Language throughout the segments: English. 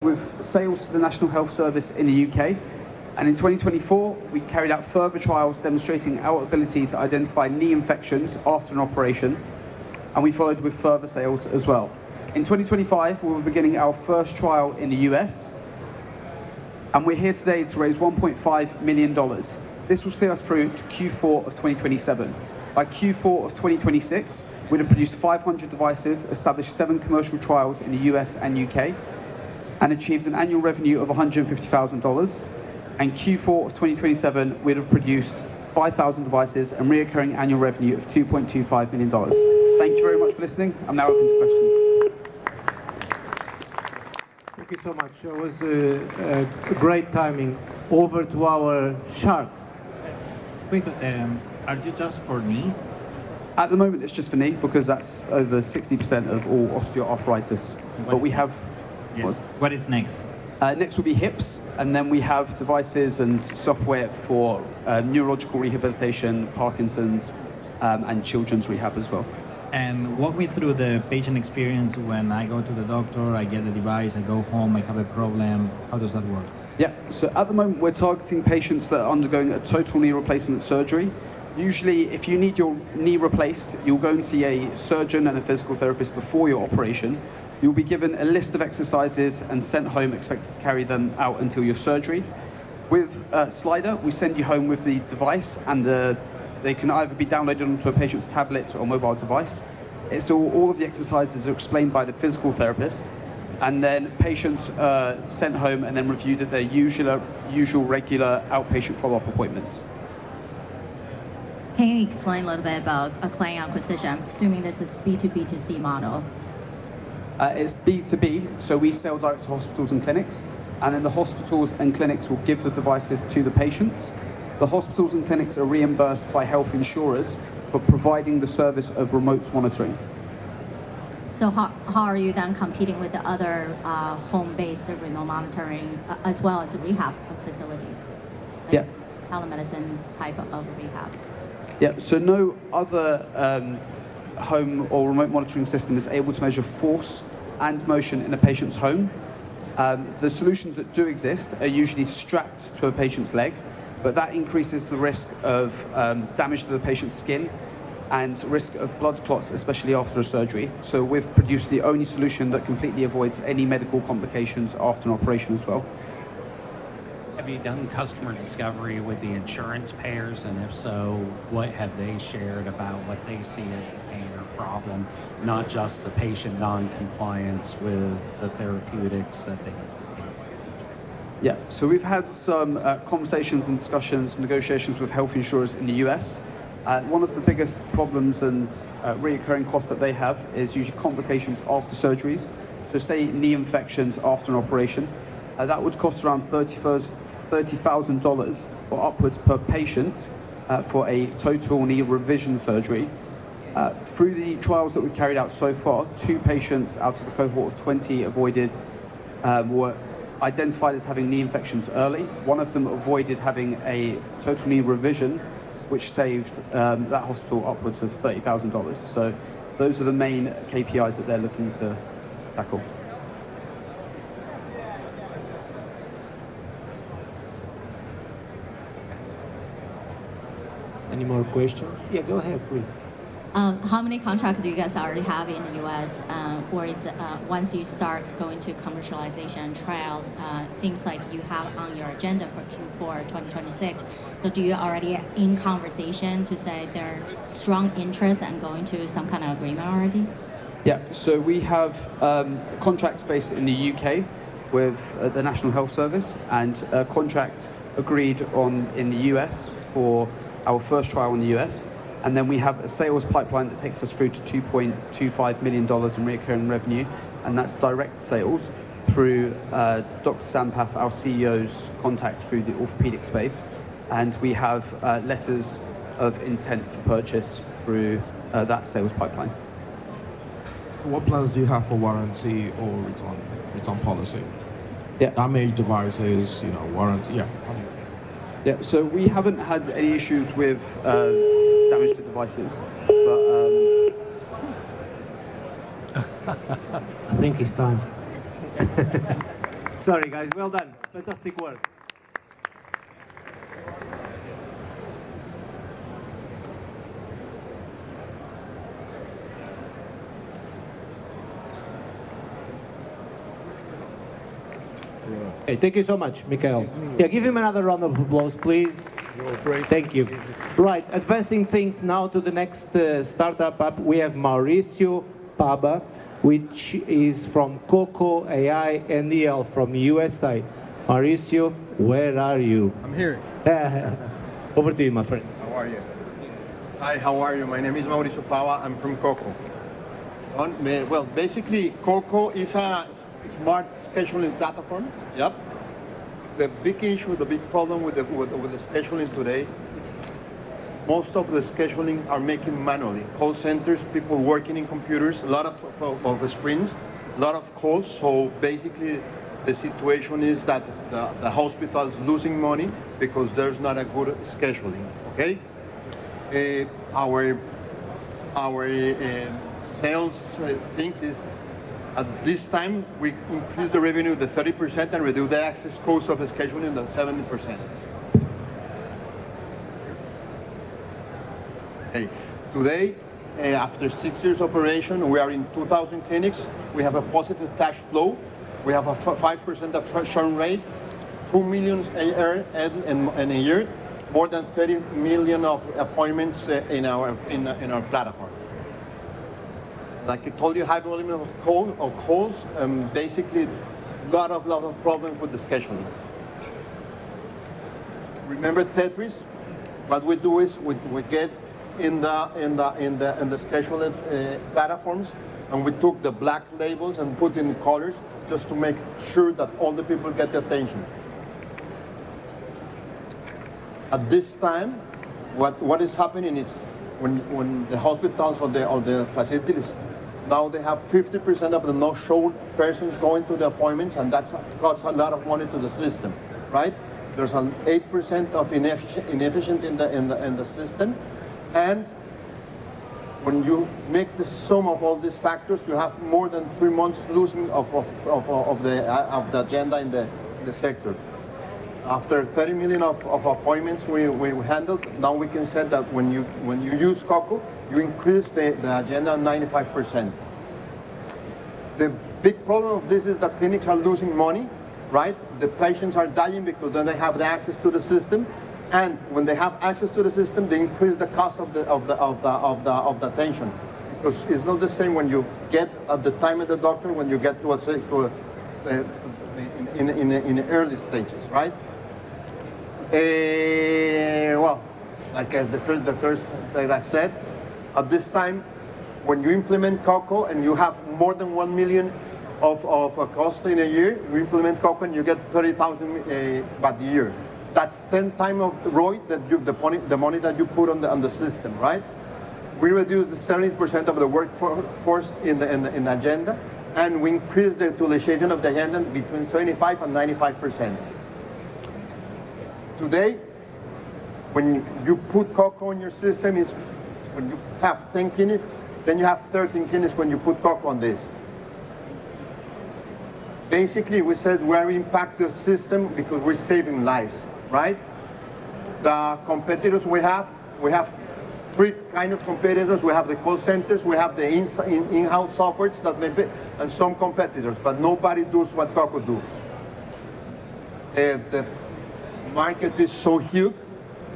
with sales to the National Health Service in the UK. And in 2024, we carried out further trials demonstrating our ability to identify knee infections after an operation, and we followed with further sales as well. In 2025, we were beginning our first trial in the US, and we're here today to raise $1.5 million. This will see us through to Q4 of 2027. By Q4 of 2026, we'd have produced 500 devices, established 7 commercial trials in the US and UK, and achieved an annual revenue of $150,000. And Q4 of 2027, we'd have produced 5,000 devices and reoccurring annual revenue of $2.25 million. Thank you very much for listening. I'm now open to questions. Thank you so much. It was a great timing. Over to our sharks. Quick, are you just for knee? At the moment, it's just for knee because that's over 60% of all osteoarthritis. But we have... Yes. What is next? Next will be hips, and then we have devices and software for neurological rehabilitation, Parkinson's, and children's rehab as well. And walk me through the patient experience when I go to the doctor, I get the device, I go home, I have a problem. How does that work? Yeah, so at the moment we're targeting patients that are undergoing a total knee replacement surgery. Usually, if you need your knee replaced, you'll go and see a surgeon and a physical therapist before your operation. You'll be given a list of exercises and sent home, expected to carry them out until your surgery. With Slider, we send you home with the device, and they can either be downloaded onto a patient's tablet or mobile device. It's all of the exercises are explained by the physical therapist, and then patients are sent home and then reviewed at their usual regular outpatient follow-up appointments. Can you explain a little bit about a client acquisition? I'm assuming this is B2B2C model. It's B2B, so we sell direct to hospitals and clinics, and then the hospitals and clinics will give the devices to the patients. The hospitals and clinics are reimbursed by health insurers for providing the service of remote monitoring. So how are you then competing with the other home-based remote monitoring as well as rehab facilities? Like telemedicine type of rehab? Yeah, so no other home or remote monitoring system is able to measure force and motion in a patient's home. The solutions that do exist are usually strapped to a patient's leg, but that increases the risk of damage to the patient's skin and risk of blood clots, especially after a surgery. So we've produced the only solution that completely avoids any medical complications after an operation as well. Have you done customer discovery with the insurance payers, and if so, what have they shared about what they see as the pain or problem, not just the patient non-compliance with the therapeutics that they have? Yeah, so we've had some conversations and discussions, negotiations with health insurers in the US. One of the biggest problems and reoccurring costs that they have is usually complications after surgeries. So say knee infections after an operation, that would cost around $30,000 or upwards per patient for a total knee revision surgery. Through the trials that we've carried out so far, 2 patients out of a cohort of 20 were identified as having knee infections early. One of them avoided having a total knee revision, which saved that hospital upwards of $30,000. So those are the main KPIs that they're looking to tackle. Any more questions? Yeah, go ahead, please. How many contracts do you guys already have in the US? Or is once you start going to commercialization trials, seems like you have on your agenda for Q4 2026. So do you already in conversation to say there are strong interest and going to some kind of agreement already? Yeah, so we have contracts based in the UK with the National Health Service, and a contract agreed on in the US for our first trial in the US. And then we have a sales pipeline that takes us through to $2.25 million in recurring revenue, and that's direct sales through Dr. Sampath, our CEO's contact through the orthopedic space. And we have letters of intent for purchase through that sales pipeline. What plans do you have for warranty or return policy? Yeah. Damaged devices, warranty, Yeah, so we haven't had any issues with damage to devices, but I think it's time. Sorry, guys. Well done. Fantastic work. Hey, thank you so much, Mikhail. Yeah, give him another round of applause, please. Thank you. Right, advancing things now to the next startup up, we have Mauricio Paba, which is from Coco AI NDL from USA. Mauricio, where are you? I'm here. Over to you, my friend. How are you? Hi, how are you? My name is Mauricio Pava. I'm from Coco. Well, basically, Coco is a smart scheduling platform. Yep. The big issue, the big problem with the scheduling today, most of the scheduling are making manually. Call centers, people working in computers, a lot of screens, a lot of calls. So basically, the situation is that the hospital is losing money because there's not a good scheduling. Okay. Our sales thing is, at this time, we increase the revenue to 30% and reduce the access cost of scheduling to 70%. Okay. Today, after 6 years operation, we are in 2,000 clinics. We have a positive cash flow. We have a 5% of churn rate, 2 million in a year, more than 30 million of appointments in our platform. Like I told you, high volume of calls, basically lot of problems with the scheduling. Remember Tetris? What we do is we get in the scheduling platforms, and we took the black labels and put in colors just to make sure that all the people get the attention. At this time, what is happening is when the hospitals or the facilities, now they have 50% of the no-show persons going to the appointments, and that costs a lot of money to the system, right? There's an 8% of inefficient in the system, and when you make the sum of all these factors, you have more than 3 months losing of the agenda in the sector. After 30 million of appointments we handled, now we can say that when you use Coco, you increase the agenda 95%. The big problem of this is that clinics are losing money, right? The patients are dying because then they have the access to the system, and when they have access to the system, they increase the cost of the attention, because it's not the same when you get at the time of the doctor when you get in the early stages, right? Well, like the first that I said, at this time, when you implement Coco and you have more than 1 million of a cost in a year, you implement Coco and you get 30,000 by the year. That's 10 times of the ROI that the money that you put on the system, right? We reduce the 70% of the workforce in the agenda, and we increase the utilization of the agenda between 75 and 95%. Today, when you put Coco on your system, is when you have 10 clinics, then you have 13 clinics when you put Coco on this. Basically, we said we're impact the system because we're saving lives, right? The competitors we have 3 kind of competitors. We have the call centers, we have the in-house softwares that may be, and some competitors, but nobody does what Coco does. The market is so huge.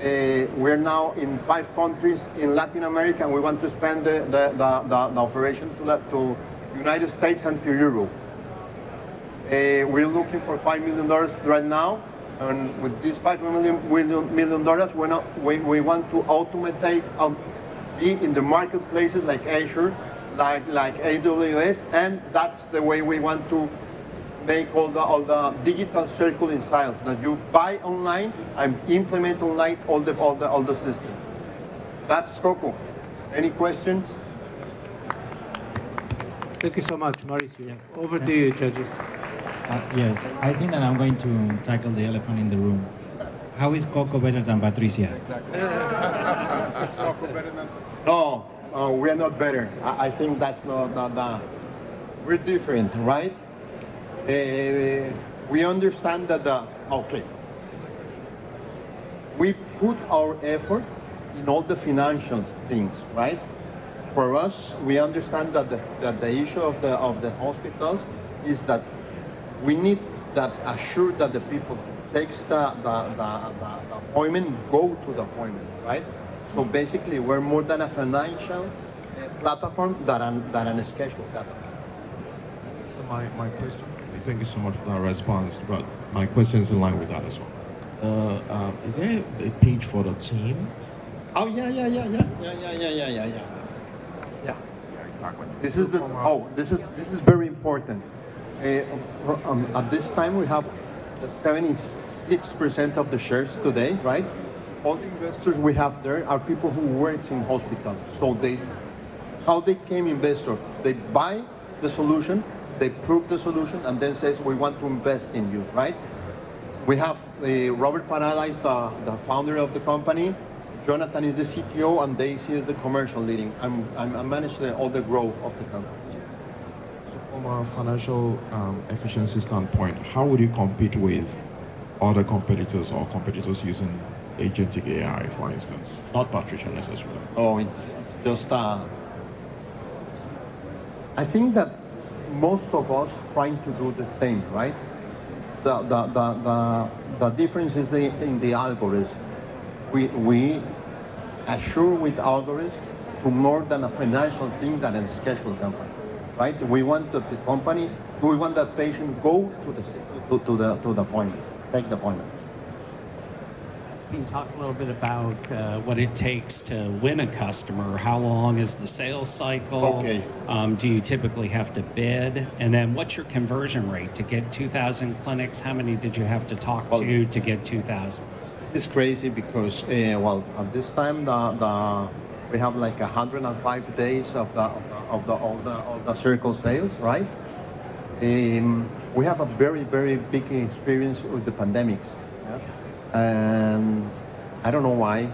We're now in 5 countries in Latin America, and we want to expand the operation to United States and to Europe. We're looking for $5 million right now, and with these $5 million, we want to automate, be in the marketplaces like Azure, like AWS, and that's the way we want to make all the digital circle in sales, that you buy online and implement online all the system. That's Coco. Any questions? Thank you so much, Mauricio. Over to you, judges. Yes, I think that I'm going to tackle the elephant in the room. How is Coco better than Patricia? Exactly. Is Coco better than? No, we're not better. I think that's we're different, right? we understand that we put our effort in all the financial things, right? For us, we understand that the issue of the hospitals is that we need that assure that the people takes the appointment, go to the appointment, right? So basically, we're more than a financial platform than a scheduled platform. My question, thank you so much for that response, but my question is in line with that as well. Is there a page for the team? Oh, yeah. This is this is very important. At this time, we have 76% of the shares today, right? All the investors we have there are people who work in hospitals. So how they came investors? They buy the solution, they prove the solution, and then says we want to invest in you, right? We have Robert Panada is the founder of the company. Jonathan is the CTO, and Daisy is the commercial leading. I manage all the growth of the company. So from a financial efficiency standpoint, how would you compete with other competitors or competitors using agentic AI, for instance? Not Patricia necessarily. Oh, it's just I think that most of us trying to do the same, right? The difference is in the algorithm. We assure with algorithms to more than a financial thing than a scheduled company, right? We want that the company, we want that patient go to the appointment, take the appointment. Can you talk a little bit about what it takes to win a customer? How long is the sales cycle? Okay. Do you typically have to bid? And then what's your conversion rate to get 2,000 clinics? How many did you have to talk to get 2,000? It's crazy because, at this time, we have like 105 days of the circle sales, right? We have a very, very big experience with the pandemics. Yeah? And I don't know why.